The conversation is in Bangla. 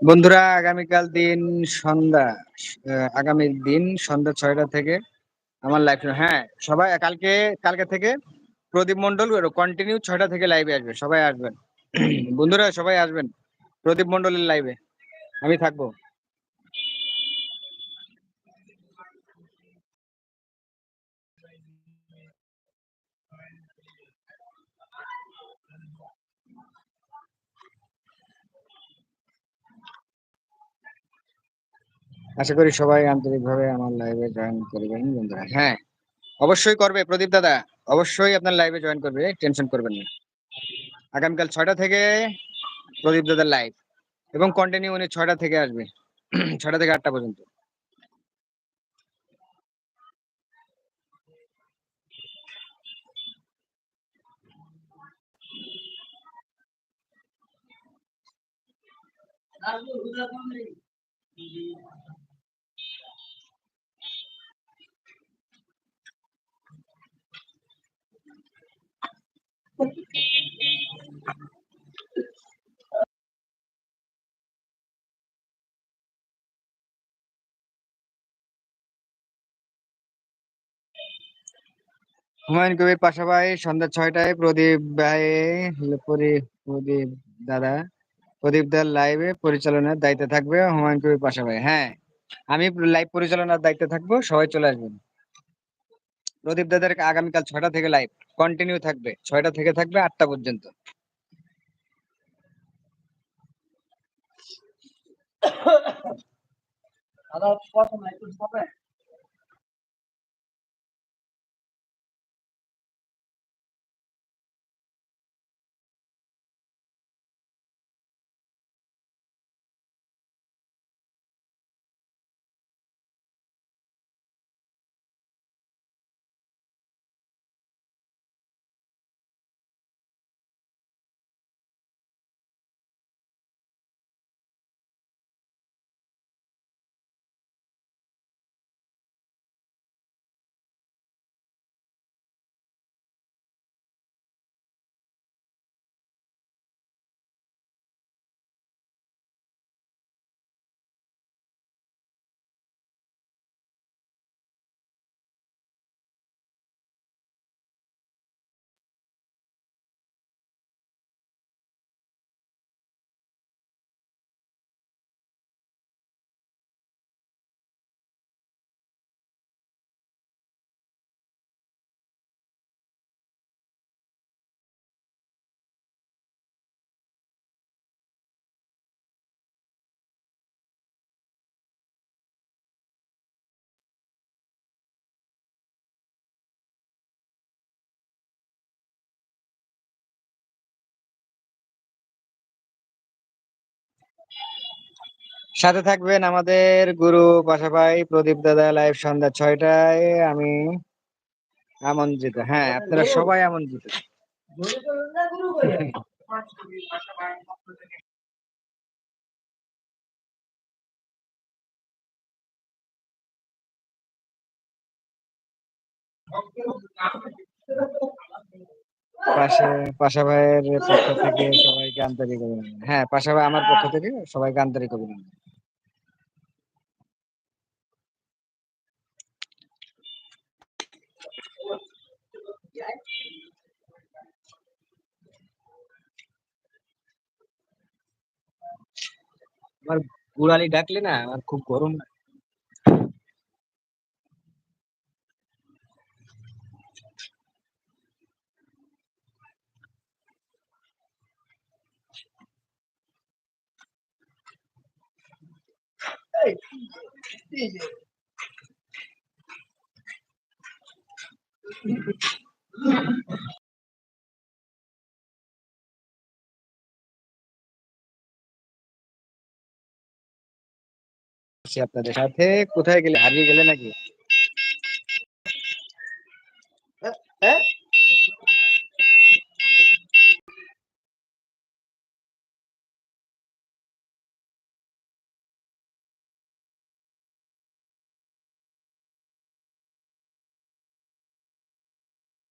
বন্ধুরা, আগামী দিন সন্ধ্যা 6টা থেকে আমার লাইভ। হ্যাঁ, সবাই কালকে থেকে প্রদীপ মন্ডল কন্টিনিউ 6টা থেকে লাইভে আসবে, সবাই আসবেন। বন্ধুরা সবাই আসবেন প্রদীপ মন্ডলের লাইভে, আমি থাকবো। আশা করি সবাই আন্তরিকভাবে আমার লাইভে জয়েন করবেন বন্ধুরা। হ্যাঁ, অবশ্যই করবে প্রদীপ দাদা, অবশ্যই আপনার লাইভে জয়েন করবে, টেনশন করবেন না। আগামীকাল 6টা থেকে প্রদীপ দাদার লাইভ, এবং কন্টিনিউ উনি 6টা থেকে আসবে, 6টা থেকে 8টা পর্যন্ত। হুমায়ুন কবির পাশাপাশি সন্ধ্যা 6টায় প্রদীপ দাদা প্রদীপ দার লাইভে পরিচালনার দায়িত্বে থাকবে হুমায়ুন কবির পাশাপাশি। হ্যাঁ, আমি লাইভ পরিচালনার দায়িত্বে থাকবো, সবাই চলে আসবেন। প্রদীপ দাদার আগামীকাল 6টা থেকে লাইভ কন্টিনিউ থাকবে, 6টা থেকে থাকবে 8টা পর্যন্ত। সাথে থাকবেন আমাদের গুরু পাশাপাশি প্রদীপ দাদা লাইভ সন্ধ্যা 6টায়। আমি আমন্ত্রিত, হ্যাঁ আপনারা সবাই আমন্ত্রিত। পাশে পাশা ভাইয়ের পক্ষ থেকে সবাইকে আন্তরিক অভিনন্দন। হ্যাঁ, পাশা ভাই আমার পক্ষ থেকে সবাইকে আন্তরিক অভিনন্দন। আমার গুড়ালি ডাকলে না আমার খুব গরম লাগে। আপনাদের সাথে কোথায় গেলে, হারিয়ে গেলে নাকি?